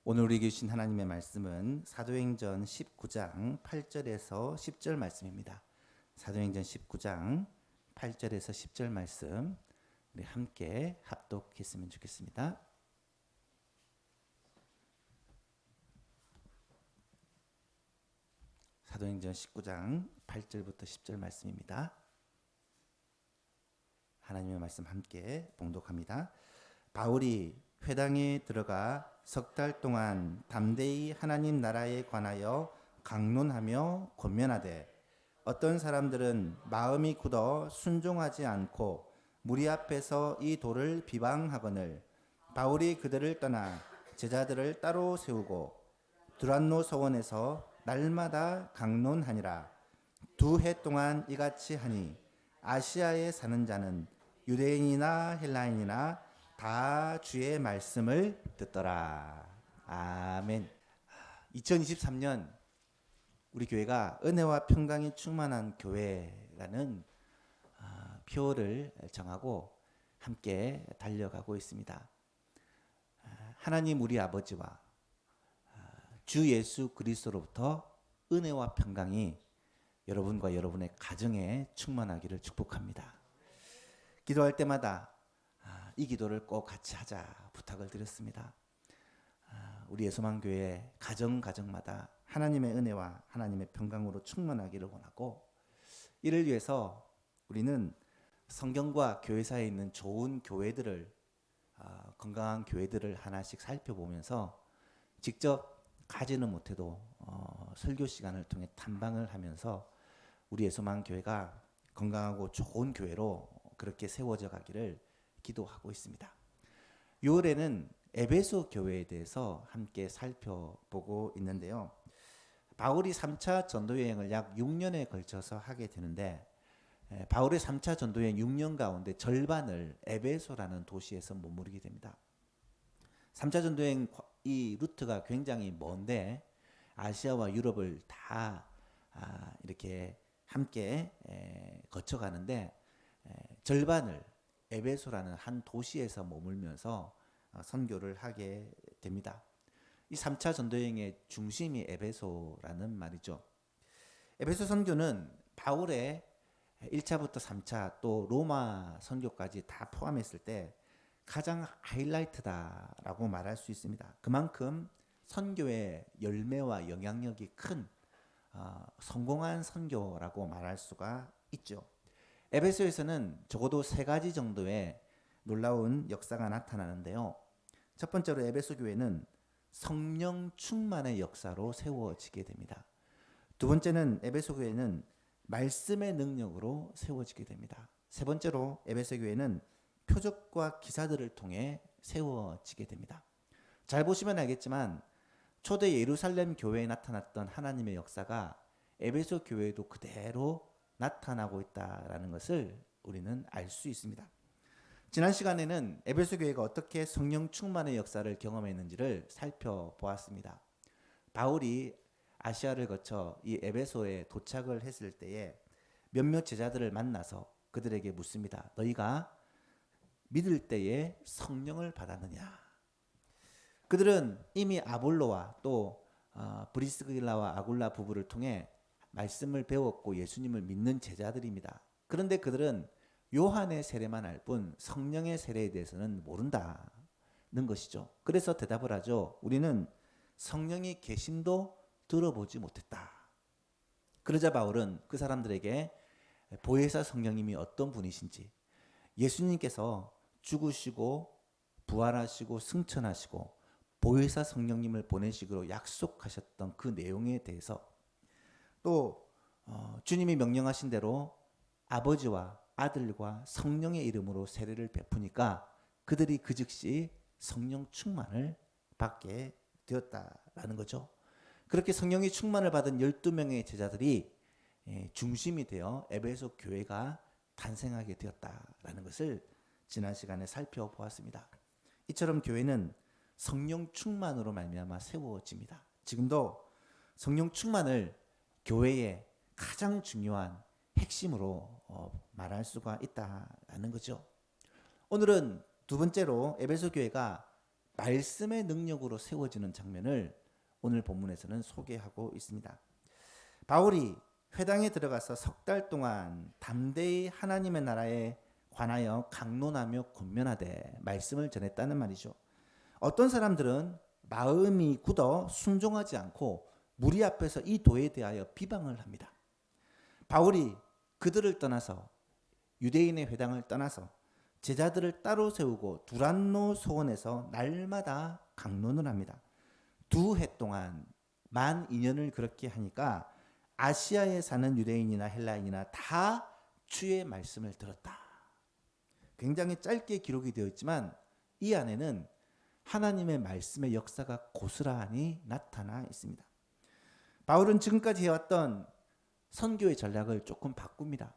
오늘 우리에게 주신 하나님의 말씀은 사도행전 19장 8절에서 10절 말씀입니다. 사도행전 19장 8절에서 10절 말씀 우리 함께 합독했으면 좋겠습니다. 사도행전 19장 8절부터 10절 말씀입니다. 하나님의 말씀 함께 봉독합니다. 바울이 회당에 들어가 석 달 동안 담대히 하나님 나라에 관하여 강론하며 권면하되 어떤 사람들은 마음이 굳어 순종하지 않고 무리 앞에서 이 도를 비방하거늘 바울이 그들을 떠나 제자들을 따로 세우고 두란노 서원에서 날마다 강론하니라. 2해 동안 이같이 하니 아시아에 사는 자는 유대인이나 헬라인이나 다 주의 말씀을 듣더라. 아멘. 2023년 우리 교회가 은혜와 평강이 충만한 교회라는 표어를 정하고 함께 달려가고 있습니다. 하나님 우리 아버지와 주 예수 그리스도로부터 은혜와 평강이 여러분과 여러분의 가정에 충만하기를 축복합니다. 기도할 때마다 이 기도를 꼭 같이 하자 부탁을 드렸습니다. 우리 예수만교회 가정마다 하나님의 은혜와 하나님의 평강으로 충만하기를 원하고, 이를 위해서 우리는 성경과 교회사에 있는 좋은 교회들을 건강한 교회들을 하나씩 살펴보면서 직접 가지는 못해도 설교 시간을 통해 탐방을 하면서 우리 예수만교회가 건강하고 좋은 교회로 그렇게 세워져 가기를 기도하고 있습니다. 6월에는 에베소 교회에 대해서 함께 살펴보고 있는데요. 바울이 3차 전도여행을 약 6년에 걸쳐서 하게 되는데, 바울의 3차 전도여행 6년 가운데 절반을 에베소라는 도시에서 머무르게 됩니다. 3차 전도여행 이 루트가 굉장히 먼데 아시아와 유럽을 다 이렇게 함께 거쳐가는데 절반을 에베소라는 한 도시에서 머물면서 선교를 하게 됩니다. 이 3차 전도여행의 중심이 에베소라는 말이죠. 에베소 선교는 바울의 1차부터 3차 또 로마 선교까지 다 포함했을 때 가장 하이라이트다라고 말할 수 있습니다. 그만큼 선교의 열매와 영향력이 큰 성공한 선교라고 말할 수가 있죠. 에베소에서는 적어도 3가지 정도의 놀라운 역사가 나타나는데요. 첫 번째로 에베소 교회는 성령 충만의 역사로 세워지게 됩니다. 두 번째는 에베소 교회는 말씀의 능력으로 세워지게 됩니다. 세 번째로 에베소 교회는 표적과 기사들을 통해 세워지게 됩니다. 잘 보시면 알겠지만 초대 예루살렘 교회에 나타났던 하나님의 역사가 에베소 교회에도 그대로 나타나고 있다라는 것을 우리는 알 수 있습니다. 지난 시간에는 에베소 교회가 어떻게 성령 충만의 역사를 경험했는지를 살펴보았습니다. 바울이 아시아를 거쳐 이 에베소에 도착을 했을 때에 몇몇 제자들을 만나서 그들에게 묻습니다. 너희가 믿을 때에 성령을 받았느냐? 그들은 이미 아볼로와 또 브리스길라와 아굴라 부부를 통해 말씀을 배웠고 예수님을 믿는 제자들입니다. 그런데 그들은 요한의 세례만 알 뿐 성령의 세례에 대해서는 모른다는 것이죠. 그래서 대답을 하죠. 우리는 성령의 계심도 들어보지 못했다. 그러자 바울은 그 사람들에게 보혜사 성령님이 어떤 분이신지, 예수님께서 죽으시고 부활하시고 승천하시고 보혜사 성령님을 보내시기로 약속하셨던 그 내용에 대해서, 또 주님이 명령하신 대로 아버지와 아들과 성령의 이름으로 세례를 베푸니까 그들이 그 즉시 성령 충만을 받게 되었다라는 거죠. 그렇게 성령의 충만을 받은 12명의 제자들이 중심이 되어 에베소 교회가 탄생하게 되었다라는 것을 지난 시간에 살펴보았습니다. 이처럼 교회는 성령 충만으로 말미암아 세워집니다. 지금도 성령 충만을 교회의 가장 중요한 핵심으로 말할 수가 있다는 거죠. 오늘은 두 번째로 에베소 교회가 말씀의 능력으로 세워지는 장면을 오늘 본문에서는 소개하고 있습니다. 바울이 회당에 들어가서 석 달 동안 담대히 하나님의 나라에 관하여 강론하며 권면하되 말씀을 전했다는 말이죠. 어떤 사람들은 마음이 굳어 순종하지 않고 무리 앞에서 이 도에 대하여 비방을 합니다. 바울이 그들을 떠나서 유대인의 회당을 떠나서 제자들을 따로 세우고 두란노 소원에서 날마다 강론을 합니다. 2해 동안 12,000년을 그렇게 하니까 아시아에 사는 유대인이나 헬라인이나 다 주의 말씀을 들었다. 굉장히 짧게 기록이 되어 있지만 이 안에는 하나님의 말씀의 역사가 고스란히 나타나 있습니다. 바울은 지금까지 해왔던 선교의 전략을 조금 바꿉니다.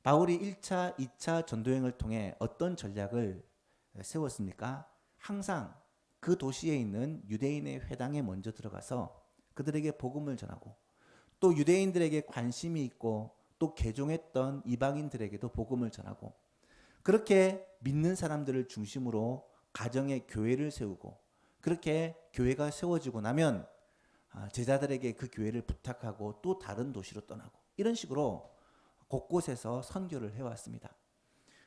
바울이 1차, 2차 전도행을 통해 어떤 전략을 세웠습니까? 항상 그 도시에 있는 유대인의 회당에 먼저 들어가서 그들에게 복음을 전하고 또 유대인들에게 관심이 있고 또 개종했던 이방인들에게도 복음을 전하고 그렇게 믿는 사람들을 중심으로 가정의 교회를 세우고 그렇게 교회가 세워지고 나면 제자들에게 그 교회를 부탁하고 또 다른 도시로 떠나고 이런 식으로 곳곳에서 선교를 해왔습니다.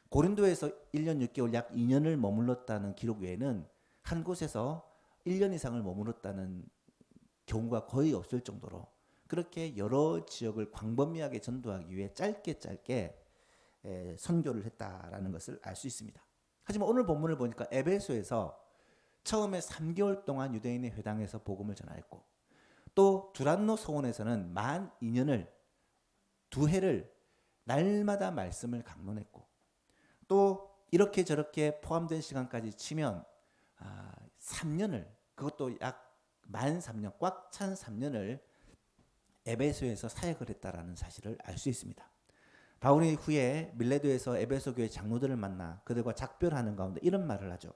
고린도에서 1년 6개월 약 2년을 머물렀다는 기록 외에는 한 곳에서 1년 이상을 머물렀다는 경우가 거의 없을 정도로 그렇게 여러 지역을 광범위하게 전도하기 위해 짧게 선교를 했다라는 것을 알 수 있습니다. 하지만 오늘 본문을 보니까 에베소에서 처음에 3개월 동안 유대인의 회당에서 복음을 전하였고 또 두란노 소원에서는 만 2년을 2해를 날마다 말씀을 강론했고 또 이렇게 저렇게 포함된 시간까지 치면 3년을 그것도 약 만 3년 꽉 찬 3년을 에베소에서 사역을 했다라는 사실을 알 수 있습니다. 바울이 후에 밀레도에서 에베소 교회 장로들을 만나 그들과 작별하는 가운데 이런 말을 하죠.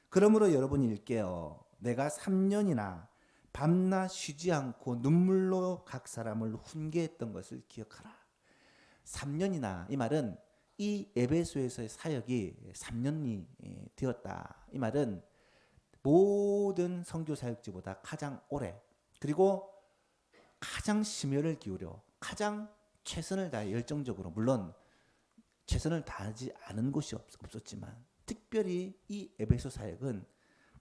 그러므로 여러분이 일깨어 내가 3년이나 밤낮 쉬지 않고 눈물로 각 사람을 훈계했던 것을 기억하라. 3년이나 이 말은 이 에베소에서의 사역이 3년이 되었다. 이 말은 모든 선교 사역지보다 가장 오래 그리고 가장 심혈을 기울여 가장 최선을 다해 열정적으로 물론 최선을 다하지 않은 곳이 없었지만 특별히 이 에베소 사역은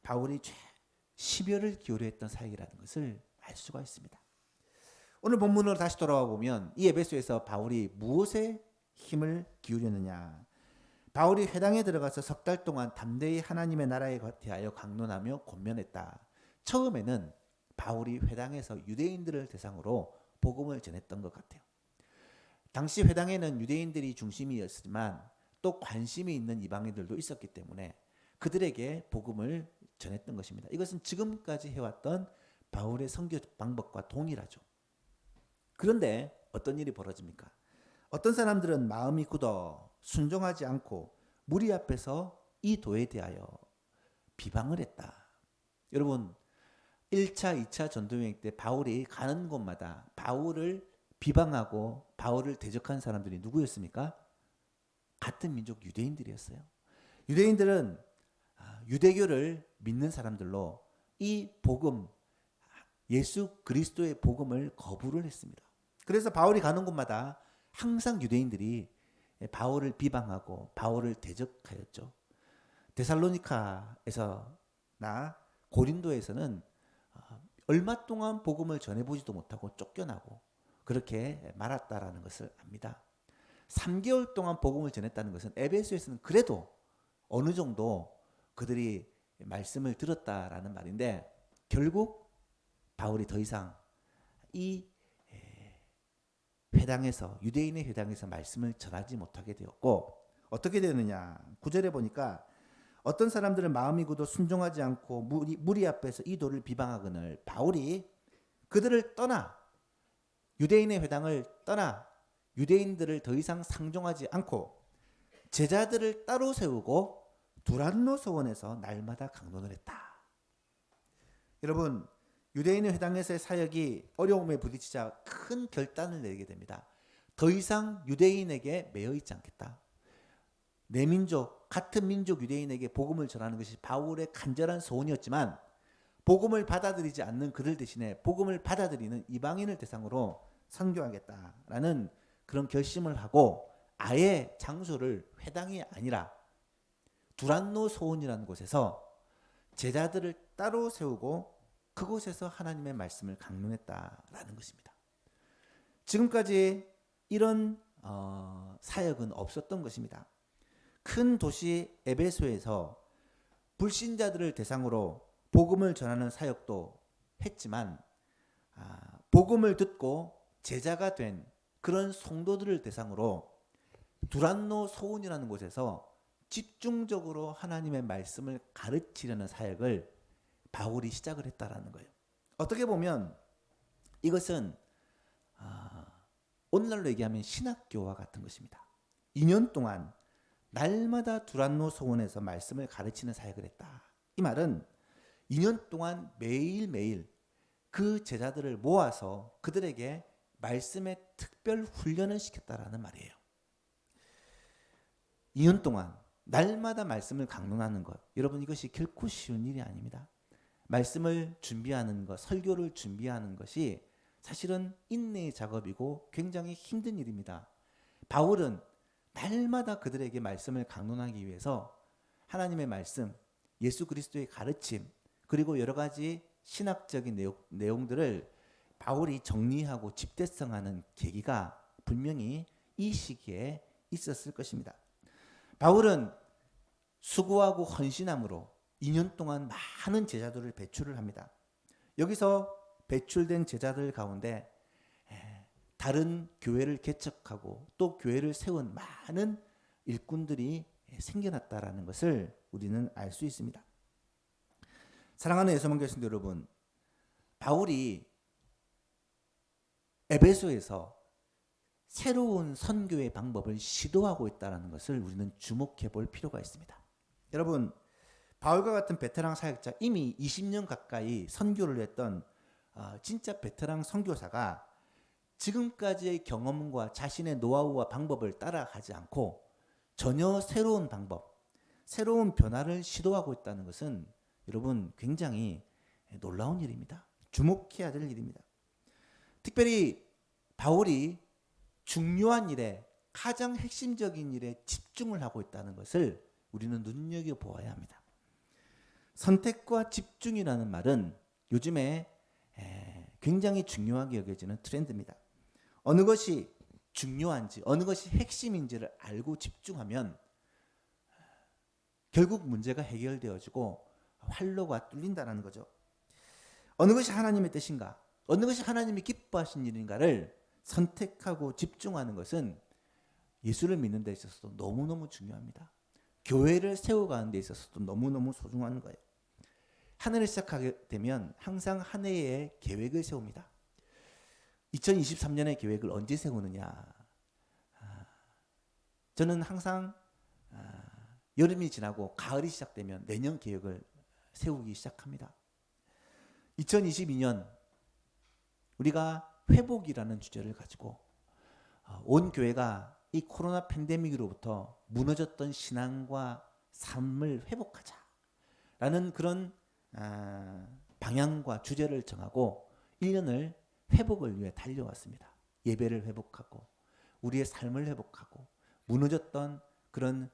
바울이 심혈을 기울여 했던 사역이라는 것을 알 수가 있습니다. 오늘 본문으로 다시 돌아와 보면 이 에베소에서 바울이 무엇에 힘을 기울였느냐. 바울이 회당에 들어가서 석 달 동안 담대히 하나님의 나라에 대하여 강론하며 권면했다. 처음에는 바울이 회당에서 유대인들을 대상으로 복음을 전했던 것 같아요. 당시 회당에는 유대인들이 중심이었지만 또 관심이 있는 이방인들도 있었기 때문에 그들에게 복음을 전했던 것입니다. 이것은 지금까지 해왔던 바울의 선교 방법과 동일하죠. 그런데 어떤 일이 벌어집니까? 어떤 사람들은 마음이 굳어 순종하지 않고 무리 앞에서 이 도에 대하여 비방을 했다. 여러분 1차, 2차 전도여행 때 바울이 가는 곳마다 바울을 비방하고 바울을 대적한 사람들이 누구였습니까? 같은 민족 유대인들이었어요. 유대인들은 유대교를 믿는 사람들로 이 복음, 예수 그리스도의 복음을 거부를 했습니다. 그래서 바울이 가는 곳마다 항상 유대인들이 바울을 비방하고 바울을 대적하였죠. 데살로니카에서나 고린도에서는 얼마 동안 복음을 전해보지도 못하고 쫓겨나고 그렇게 말았다라는 것을 압니다. 3개월 동안 복음을 전했다는 것은 에베소에서는 그래도 어느 정도 그들이 말씀을 들었다라는 말인데 결국 바울이 더 이상 이 회당에서 유대인의 회당에서 말씀을 전하지 못하게 되었고 어떻게 되느냐 9절에 보니까 어떤 사람들은 마음이 굳어 순종하지 않고 무리 앞에서 이 도를 비방하거늘 바울이 그들을 떠나 유대인의 회당을 떠나 유대인들을 더 이상 상종하지 않고 제자들을 따로 세우고 두란노 소원에서 날마다 강론을 했다. 여러분 유대인의 회당에서의 사역이 어려움에 부딪히자 큰 결단을 내리게 됩니다. 더 이상 유대인에게 매여 있지 않겠다. 내 민족 같은 민족 유대인에게 복음을 전하는 것이 바울의 간절한 소원이었지만 복음을 받아들이지 않는 그들 대신에 복음을 받아들이는 이방인을 대상으로 선교하겠다라는 그런 결심을 하고 아예 장소를 회당이 아니라 두란노 소원이라는 곳에서 제자들을 따로 세우고 그곳에서 하나님의 말씀을 강론했다라는 것입니다. 지금까지 이런 사역은 없었던 것입니다. 큰 도시 에베소에서 불신자들을 대상으로 복음을 전하는 사역도 했지만 복음을 듣고 제자가 된 그런 성도들을 대상으로 두란노 소원이라는 곳에서 집중적으로 하나님의 말씀을 가르치려는 사역을 바울이 시작을 했다라는 거예요. 어떻게 보면 이것은 오늘날로 얘기하면 신학교와 같은 것입니다. 2년 동안 날마다 두란노 소원에서 말씀을 가르치는 사역을 했다. 이 말은 2년 동안 매일매일 그 제자들을 모아서 그들에게 말씀의 특별 훈련을 시켰다라는 말이에요. 2년 동안 날마다 말씀을 강론하는 것, 여러분 이것이 결코 쉬운 일이 아닙니다. 말씀을 준비하는 것, 설교를 준비하는 것이 사실은 인내의 작업이고 굉장히 힘든 일입니다. 바울은 날마다 그들에게 말씀을 강론하기 위해서 하나님의 말씀, 예수 그리스도의 가르침, 그리고 여러 가지 신학적인 내용들을 바울이 정리하고 집대성하는 계기가 분명히 이 시기에 있었을 것입니다. 바울은 수고하고 헌신함으로 2년 동안 많은 제자들을 배출을 합니다. 여기서 배출된 제자들 가운데 다른 교회를 개척하고 또 교회를 세운 많은 일꾼들이 생겨났다라는 것을 우리는 알 수 있습니다. 사랑하는 예수님 교신들 여러분, 바울이 에베소에서 새로운 선교의 방법을 시도하고 있다는 것을 우리는 주목해 볼 필요가 있습니다. 여러분, 바울과 같은 베테랑 사역자, 이미 20년 가까이 선교를 했던 진짜 베테랑 선교사가 지금까지의 경험과 자신의 노하우와 방법을 따라가지 않고 전혀 새로운 방법, 새로운 변화를 시도하고 있다는 것은 여러분 굉장히 놀라운 일입니다. 주목해야 될 일입니다. 특별히 바울이 중요한 일에, 가장 핵심적인 일에 집중을 하고 있다는 것을 우리는 눈여겨보아야 합니다. 선택과 집중이라는 말은 요즘에 굉장히 중요하게 여겨지는 트렌드입니다. 어느 것이 중요한지, 어느 것이 핵심인지를 알고 집중하면 결국 문제가 해결되어지고 활로가 뚫린다는 거죠. 어느 것이 하나님의 뜻인가, 어느 것이 하나님이 기뻐하신 일인가를 선택하고 집중하는 것은 예수를 믿는 데 있어서도 너무너무 중요합니다. 교회를 세워가는 데 있어서도 너무너무 소중한 거예요. 한 해를 시작하게 되면 항상 한 해의 계획을 세웁니다. 2023년의 계획을 언제 세우느냐. 저는 항상 여름이 지나고 가을이 시작되면 내년 계획을 세우기 시작합니다. 2022년 우리가 회복이라는 주제를 가지고 온 교회가 이 코로나 팬데믹으로부터 무너졌던 신앙과 삶을 회복하자라는 그런 방향과 주제를 정하고 1년을 회복을 위해 달려왔습니다. 예배를 회복하고 우리의 삶을 회복하고 무너졌던 그런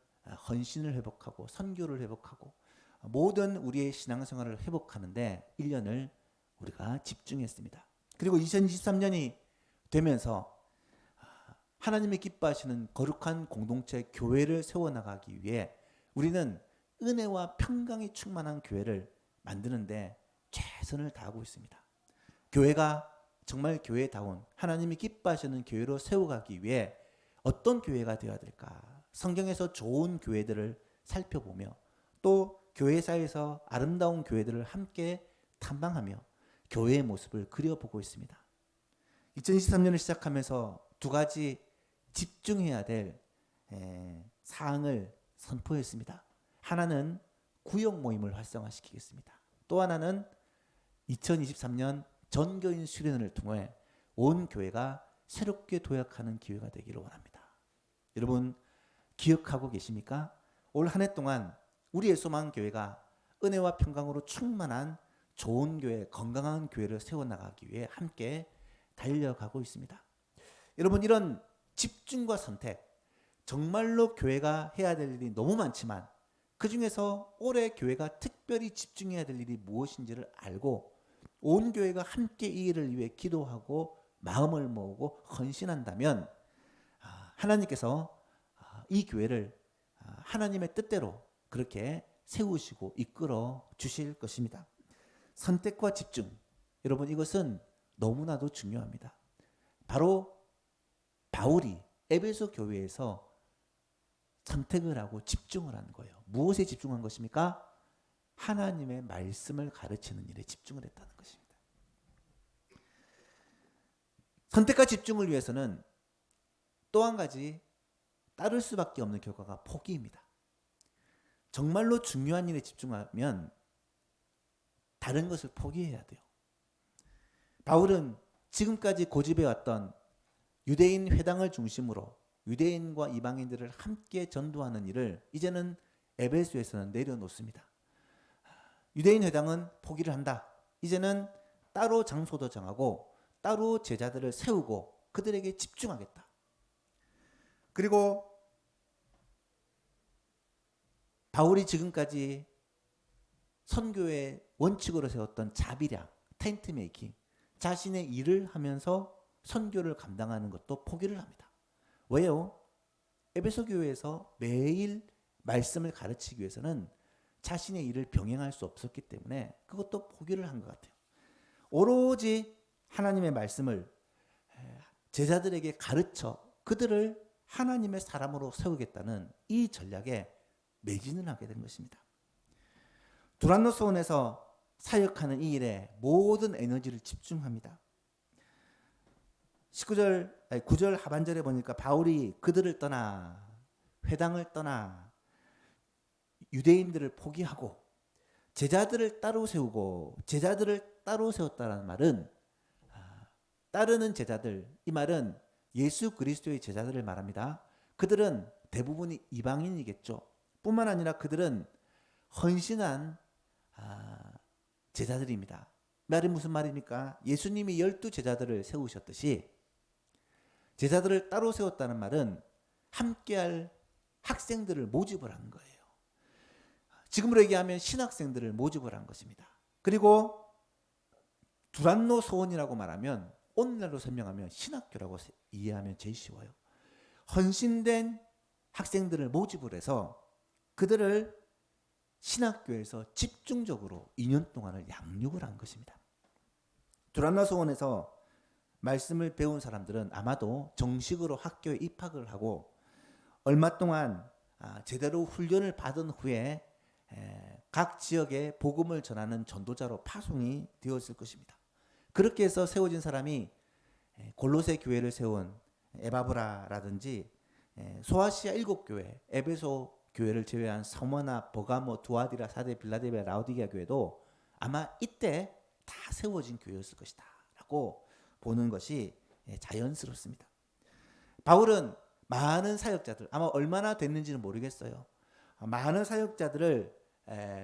헌신을 회복하고 선교를 회복하고 모든 우리의 신앙생활을 회복하는데 1년을 우리가 집중했습니다. 그리고 2023년이 되면서 하나님이 기뻐하시는 거룩한 공동체 교회를 세워나가기 위해 우리는 은혜와 평강이 충만한 교회를 만드는데 최선을 다하고 있습니다. 교회가 정말 교회다운 하나님이 기뻐하시는 교회로 세워가기 위해 어떤 교회가 되어야 될까? 성경에서 좋은 교회들을 살펴보며 또 교회사에서 아름다운 교회들을 함께 탐방하며 교회의 모습을 그려보고 있습니다. 2023년을 시작하면서 두 가지 집중해야 될 사항을 선포했습니다. 하나는 구역 모임을 활성화시키겠습니다. 또 하나는 2023년 전교인 수련을 통해 온 교회가 새롭게 도약하는 기회가 되기를 원합니다. 여러분 기억하고 계십니까? 올 한 해 동안 우리의 소망 교회가 은혜와 평강으로 충만한 좋은 교회, 건강한 교회를 세워나가기 위해 함께 달려가고 있습니다. 여러분, 이런 집중과 선택, 정말로 교회가 해야 될 일이 너무 많지만 그 중에서 올해 교회가 특별히 집중해야 될 일이 무엇인지를 알고 온 교회가 함께 이 일을 위해 기도하고 마음을 모으고 헌신한다면 하나님께서 이 교회를 하나님의 뜻대로 그렇게 세우시고 이끌어 주실 것입니다. 선택과 집중, 여러분, 이것은 너무나도 중요합니다. 바로 바울이 에베소 교회에서 선택을 하고 집중을 하는 거예요. 무엇에 집중한 것입니까? 하나님의 말씀을 가르치는 일에 집중을 했다는 것입니다. 선택과 집중을 위해서는 또 한 가지 따를 수밖에 없는 결과가 포기입니다. 정말로 중요한 일에 집중하면 다른 것을 포기해야 돼요. 바울은 지금까지 고집해왔던 유대인 회당을 중심으로 유대인과 이방인들을 함께 전도하는 일을 이제는 에베소에서는 내려놓습니다. 유대인 회당은 포기를 한다. 이제는 따로 장소도 정하고 따로 제자들을 세우고 그들에게 집중하겠다. 그리고 바울이 지금까지 선교의 원칙으로 세웠던 자비량, 텐트 메이킹, 자신의 일을 하면서 선교를 감당하는 것도 포기를 합니다. 왜요? 에베소 교회에서 매일 말씀을 가르치기 위해서는 자신의 일을 병행할 수 없었기 때문에 그것도 포기를 한 것 같아요. 오로지 하나님의 말씀을 제자들에게 가르쳐 그들을 하나님의 사람으로 세우겠다는 이 전략에 매진을 하게 된 것입니다. 두란노 소원에서 사역하는 이 일에 모든 에너지를 집중합니다. 9절 하반절에 보니까 바울이 그들을 떠나 회당을 떠나 유대인들을 포기하고 제자들을 따로 세우고 제자들을 따로 세웠다는 말은 따르는 제자들, 이 말은 예수 그리스도의 제자들을 말합니다. 그들은 대부분이 이방인이겠죠. 뿐만 아니라 그들은 헌신한 제자들입니다. 말이 무슨 말입니까? 예수님이 12제자들을 세우셨듯이 제자들을 따로 세웠다는 말은 함께할 학생들을 모집을 한 거예요. 지금으로 얘기하면 신학생들을 모집을 한 것입니다. 그리고 두란노 소원이라고 말하면 오늘날로 설명하면 신학교라고 이해하면 제일 쉬워요. 헌신된 학생들을 모집을 해서 그들을 신학교에서 집중적으로 2년 동안을 양육을 한 것입니다. 두란노 소원에서 말씀을 배운 사람들은 아마도 정식으로 학교에 입학을 하고 얼마 동안 제대로 훈련을 받은 후에 각 지역에 복음을 전하는 전도자로 파송이 되었을 것입니다. 그렇게 해서 세워진 사람이 골로새 교회를 세운 에바브라라든지 소아시아 7교회, 에베소 교회를 제외한 서머나, 버가모, 두아디라, 사데, 빌라델비아, 라오디게아 교회도 아마 이때 다 세워진 교회였을 것이다 라고 보는 것이 자연스럽습니다. 바울은 많은 사역자들, 아마 얼마나 됐는지는 모르겠어요. 많은 사역자들을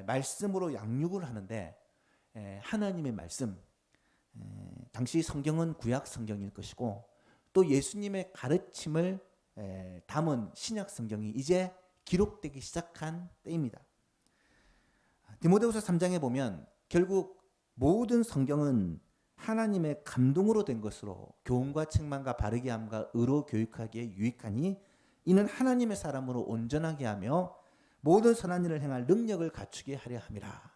말씀으로 양육을 하는데 하나님의 말씀, 당시 성경은 구약 성경일 것이고 또 예수님의 가르침을 담은 신약 성경이 이제 기록되기 시작한 때입니다. 디모데후서 3장에 보면 결국 모든 성경은 하나님의 감동으로 된 것으로 교훈과 책망과 바르게 함과 의로 교육하기에 유익하니 이는 하나님의 사람으로 온전하게 하며 모든 선한 일을 행할 능력을 갖추게 하려 함이라.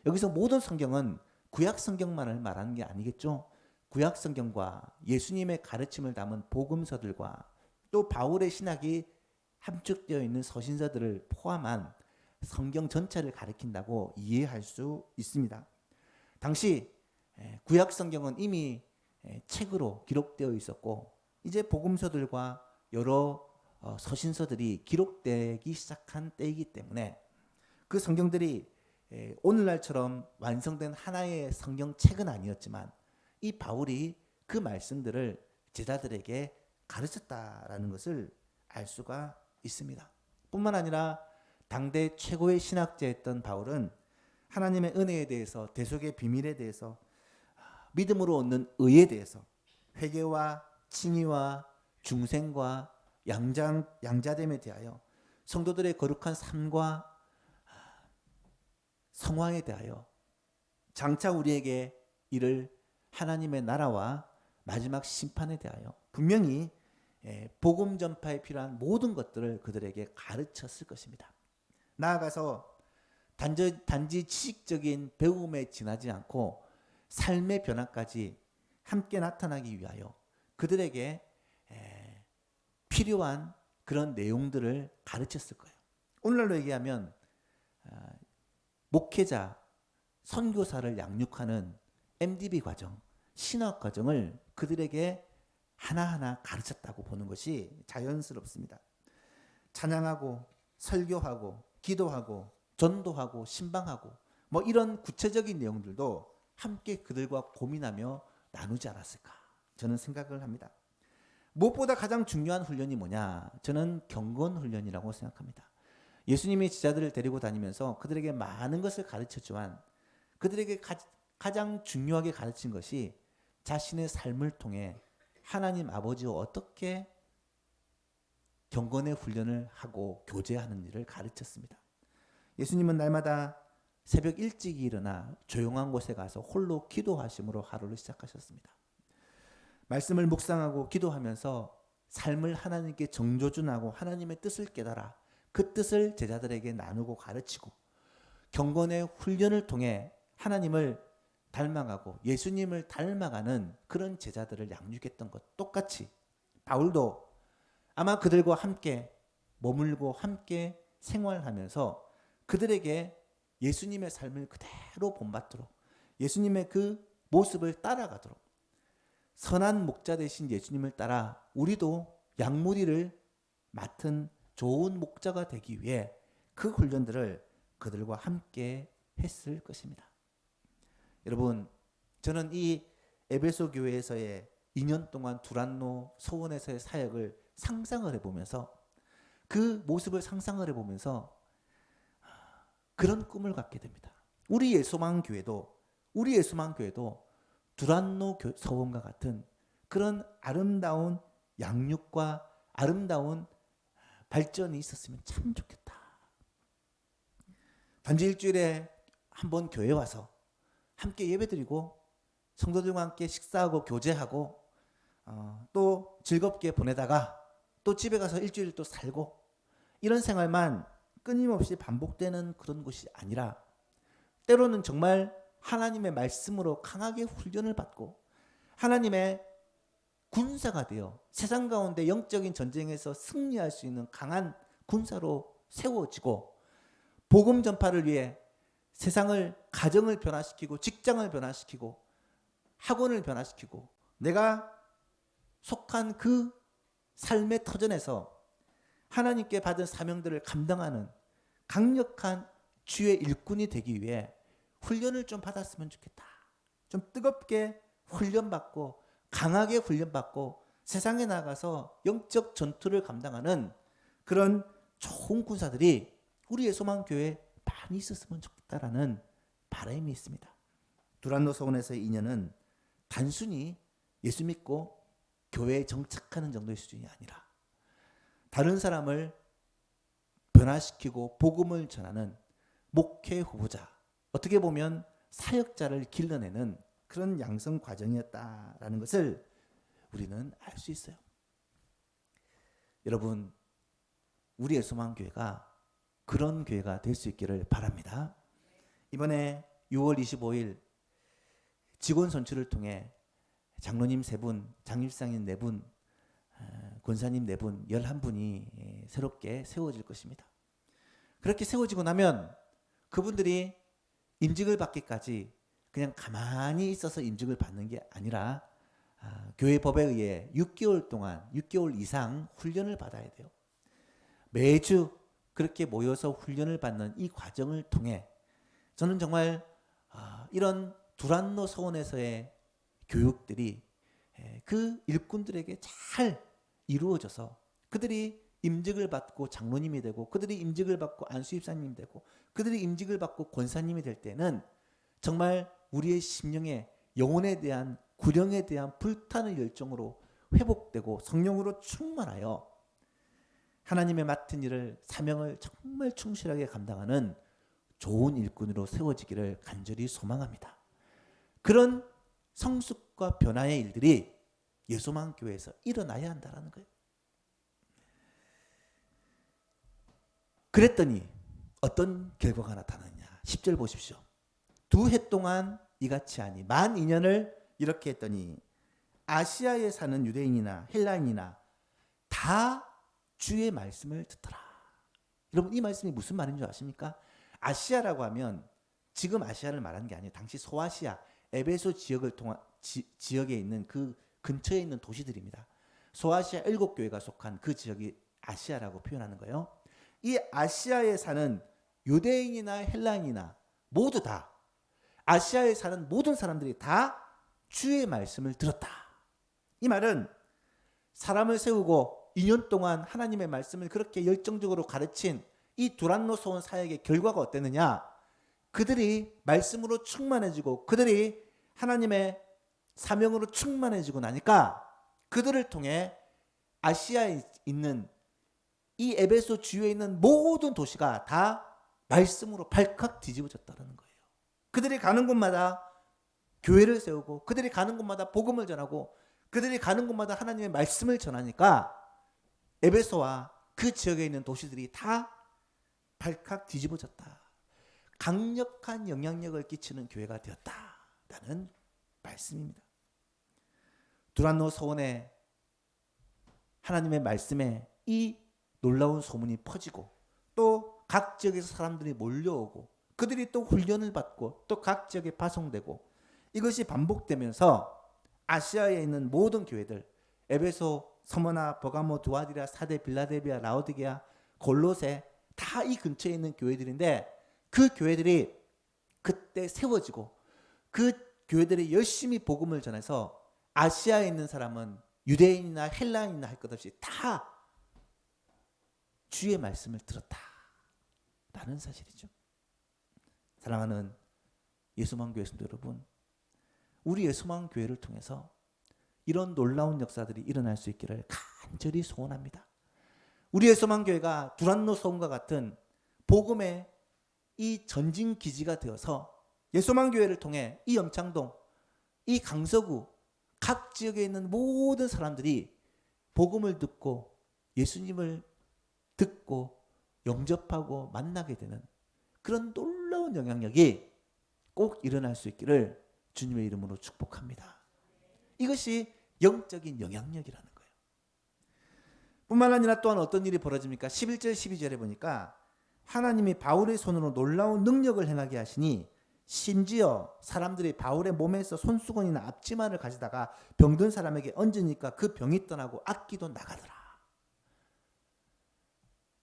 여기서 모든 성경은 구약 성경만을 말하는 게 아니겠죠. 구약 성경과 예수님의 가르침을 담은 복음서들과 또 바울의 신학이 함축되어 있는 서신서들을 포함한 성경 전체를 가리킨다고 이해할 수 있습니다. 당시 구약 성경은 이미 책으로 기록되어 있었고 이제 복음서들과 여러 서신서들이 기록되기 시작한 때이기 때문에 그 성경들이 오늘날처럼 완성된 하나의 성경책은 아니었지만 이 바울이 그 말씀들을 제자들에게 가르쳤다라는 것을 알 수가 있습니다. 뿐만 아니라 당대 최고의 신학자였던 바울은 하나님의 은혜에 대해서, 대속의 비밀에 대해서, 믿음으로 얻는 의에 대해서, 회개와 칭의와 중생과 양자됨에 대하여, 성도들의 거룩한 삶과 성화에 대하여, 장차 우리에게 이를 하나님의 나라와 마지막 심판에 대하여 분명히 복음 전파에 필요한 모든 것들을 그들에게 가르쳤을 것입니다. 나아가서 단지 지식적인 배움에 지나지 않고 삶의 변화까지 함께 나타나기 위하여 그들에게 필요한 그런 내용들을 가르쳤을 거예요. 오늘날로 얘기하면 목회자, 선교사를 양육하는 MDB 과정, 신학 과정을 그들에게 하나하나 가르쳤다고 보는 것이 자연스럽습니다. 찬양하고 설교하고 기도하고 전도하고 신방하고 뭐 이런 구체적인 내용들도 함께 그들과 고민하며 나누지 않았을까 저는 생각을 합니다. 무엇보다 가장 중요한 훈련이 뭐냐? 저는 경건 훈련이라고 생각합니다. 예수님이 제자들을 데리고 다니면서 그들에게 많은 것을 가르쳤지만 그들에게 가장 중요하게 가르친 것이 자신의 삶을 통해 하나님 아버지와 어떻게 경건의 훈련을 하고 교제하는 일을 가르쳤습니다. 예수님은 날마다 새벽 일찍 일어나 조용한 곳에 가서 홀로 기도하심으로 하루를 시작하셨습니다. 말씀을 묵상하고 기도하면서 삶을 하나님께 정조준하고 하나님의 뜻을 깨달아 그 뜻을 제자들에게 나누고 가르치고 경건의 훈련을 통해 하나님을 닮아가고 예수님을 닮아가는 그런 제자들을 양육했던 것 똑같이 바울도 아마 그들과 함께 머물고 함께 생활하면서 그들에게 예수님의 삶을 그대로 본받도록 예수님의 그 모습을 따라가도록 선한 목자 되신 예수님을 따라 우리도 양무리를 맡은 좋은 목자가 되기 위해 그 훈련들을 그들과 함께 했을 것입니다. 여러분, 저는 이 에베소 교회에서의 2년 동안 두란노 소원에서의 사역을 상상을 해보면서 그 모습을 상상을 해보면서 그런 꿈을 갖게 됩니다. 우리의 소망교회도 두란노 서원과 같은 그런 아름다운 양육과 아름다운 발전이 있었으면 참 좋겠다. 단지 일주일에 한 번 교회 와서 함께 예배드리고 성도들과 함께 식사하고 교제하고 또 즐겁게 보내다가 또 집에 가서 일주일 또 살고 이런 생활만 끊임없이 반복되는 그런 것이 아니라 때로는 정말 하나님의 말씀으로 강하게 훈련을 받고 하나님의 군사가 되어 세상 가운데 영적인 전쟁에서 승리할 수 있는 강한 군사로 세워지고 복음 전파를 위해 세상을 가정을 변화시키고 직장을 변화시키고 학원을 변화시키고 내가 속한 그 삶의 터전에서 하나님께 받은 사명들을 감당하는 강력한 주의 일꾼이 되기 위해 훈련을 좀 받았으면 좋겠다. 좀 뜨겁게 훈련받고 강하게 훈련받고 세상에 나가서 영적 전투를 감당하는 그런 좋은 군사들이 우리의 소망교회에 많이 있었으면 좋겠다라는 바람이 있습니다. 두란노 서원에서의 인연은 단순히 예수 믿고 교회에 정착하는 정도의 수준이 아니라 다른 사람을 변화시키고 복음을 전하는 목회 후보자, 어떻게 보면 사역자를 길러내는 그런 양성 과정이었다라는 것을 우리는 알 수 있어요. 여러분, 우리의 소망교회가 그런 교회가 될 수 있기를 바랍니다. 이번에 6월 25일 직원 선출을 통해 장로님 3분, 장일상인 4분, 권사님 4분, 11분이 새롭게 세워질 것입니다. 그렇게 세워지고 나면 그분들이 임직을 받기까지 그냥 가만히 있어서 임직을 받는 게 아니라 교회 법에 의해 6개월 동안 6개월 이상 훈련을 받아야 돼요. 매주 그렇게 모여서 훈련을 받는 이 과정을 통해 저는 정말 이런 두란노 서원에서의 교육들이 그 일꾼들에게 잘 이루어져서 그들이 임직을 받고 장로님이 되고 그들이 임직을 받고 안수입사님이 되고 그들이 임직을 받고 권사님이 될 때는 정말 우리의 심령에 영혼에 대한 구령에 대한 불타는 열정으로 회복되고 성령으로 충만하여 하나님의 맡은 일을 사명을 정말 충실하게 감당하는 좋은 일꾼으로 세워지기를 간절히 소망합니다. 그런 성숙과 변화의 일들이 예수만 교회에서 일어나야 한다는 거예요. 그랬더니 어떤 결과가 나타나냐. 10절 보십시오. 2해 동안 이같이 하니 만 2년을 이렇게 했더니 아시아에 사는 유대인이나 헬라인이나 다 주의 말씀을 듣더라. 여러분 이 말씀이 무슨 말인 줄 아십니까? 아시아라고 하면 지금 아시아를 말하는 게 아니에요. 당시 소아시아 에베소 지역에 있는 그 근처에 있는 도시들입니다. 소아시아 7교회가 속한 그 지역이 아시아라고 표현하는 거예요. 이 아시아에 사는 유대인이나 헬라인이나 모두 다 아시아에 사는 모든 사람들이 다 주의 말씀을 들었다. 이 말은 사람을 세우고 2년 동안 하나님의 말씀을 그렇게 열정적으로 가르친 이 두란노 소원 사역의 결과가 어땠느냐? 그들이 말씀으로 충만해지고 그들이 하나님의 사명으로 충만해지고 나니까 그들을 통해 아시아에 있는 이 에베소 주위에 있는 모든 도시가 다 말씀으로 발칵 뒤집어졌다는 거예요. 그들이 가는 곳마다 교회를 세우고 그들이 가는 곳마다 복음을 전하고 그들이 가는 곳마다 하나님의 말씀을 전하니까 에베소와 그 지역에 있는 도시들이 다 발칵 뒤집어졌다. 강력한 영향력을 끼치는 교회가 되었다라는 말씀입니다. 두란노 소원에 하나님의 말씀에 이 놀라운 소문이 퍼지고 또 각 지역에서 사람들이 몰려오고 그들이 또 훈련을 받고 또 각 지역에 파송되고 이것이 반복되면서 아시아에 있는 모든 교회들 에베소, 서머나, 버가모, 두아디라, 사데, 빌라델비아, 라오디게아, 골로새 다 이 근처에 있는 교회들인데 그 교회들이 그때 세워지고 그 교회들이 열심히 복음을 전해서 아시아에 있는 사람은 유대인이나 헬라인이나 할 것 없이 다 주의 말씀을 들었다라는 사실이죠. 사랑하는 예수만 교회 성도 여러분, 우리 예수만 교회를 통해서 이런 놀라운 역사들이 일어날 수 있기를 간절히 소원합니다. 우리 예수만 교회가 두란노 소원과 같은 복음의 이 전진 기지가 되어서 예수만 교회를 통해 이 영창동, 이 강서구 각 지역에 있는 모든 사람들이 복음을 듣고 예수님을 듣고 영접하고 만나게 되는 그런 놀라운 영향력이 꼭 일어날 수 있기를 주님의 이름으로 축복합니다. 이것이 영적인 영향력이라는 거예요. 뿐만 아니라 또한 어떤 일이 벌어집니까? 11절 12절에 보니까 하나님이 바울의 손으로 놀라운 능력을 행하게 하시니 심지어 사람들이 바울의 몸에서 손수건이나 앞치마를 가지다가 병든 사람에게 얹으니까 그 병이 떠나고 악기도 나가더라.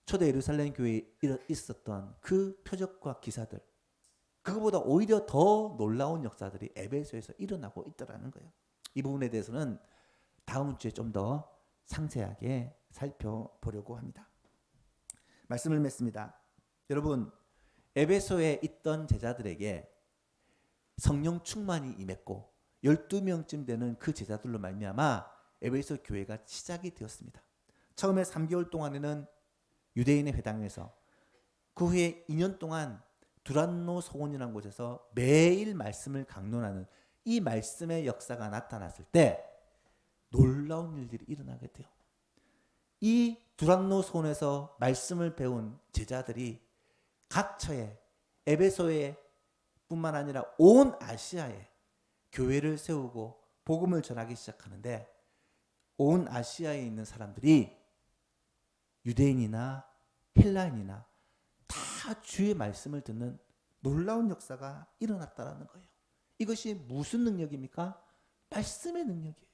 초대 예루살렘 교회에 있었던 그 표적과 기사들, 그거보다 오히려 더 놀라운 역사들이 에베소에서 일어나고 있더라는 거예요. 이 부분에 대해서는 다음 주에 좀 더 상세하게 살펴보려고 합니다. 말씀을 맺습니다. 여러분, 에베소에 있던 제자들에게 성령 충만이 임했고 12명쯤 되는 그 제자들로 말미암아 에베소 교회가 시작이 되었습니다. 처음에 3개월 동안에는 유대인의 회당에서, 그 후에 2년 동안 두란노 소원이라는 곳에서 매일 말씀을 강론하는 이 말씀의 역사가 나타났을 때 놀라운 일들이 일어나게 돼요. 이 두란노 소원에서 말씀을 배운 제자들이 각처에 에베소에 뿐만 아니라 온 아시아에 교회를 세우고 복음을 전하기 시작하는데 온 아시아에 있는 사람들이 유대인이나 헬라인이나 다 주의 말씀을 듣는 놀라운 역사가 일어났다는 거예요. 이것이 무슨 능력입니까? 말씀의 능력이에요.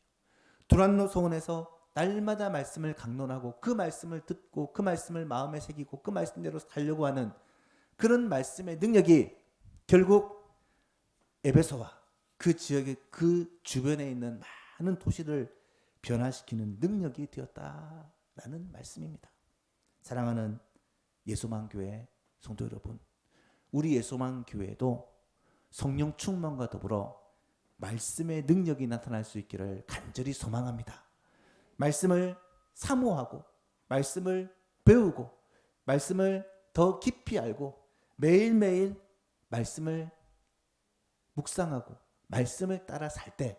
두란노 소원에서 날마다 말씀을 강론하고 그 말씀을 듣고 그 말씀을 마음에 새기고 그 말씀대로 살려고 하는 그런 말씀의 능력이 결국 에베소와 그 지역의 그 주변에 있는 많은 도시를 변화시키는 능력이 되었다라는 말씀입니다. 사랑하는 예수만교회 성도 여러분, 우리 예수만교회도 성령 충만과 더불어 말씀의 능력이 나타날 수 있기를 간절히 소망합니다. 말씀을 사모하고 말씀을 배우고 말씀을 더 깊이 알고 매일매일 말씀을 묵상하고 말씀을 따라 살 때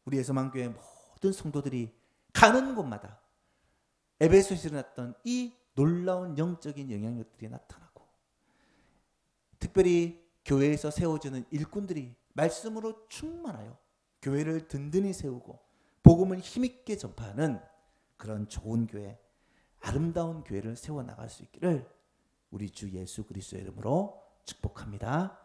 우리 예수만교회 모든 성도들이 가는 곳마다 에베소에서 일어났던 이 놀라운 영적인 영향력들이 나타나고, 특별히 교회에서 세워지는 일꾼들이 말씀으로 충만하여 교회를 든든히 세우고 복음을 힘있게 전파하는 그런 좋은 교회, 아름다운 교회를 세워나갈 수 있기를 우리 주 예수 그리스도의 이름으로 축복합니다.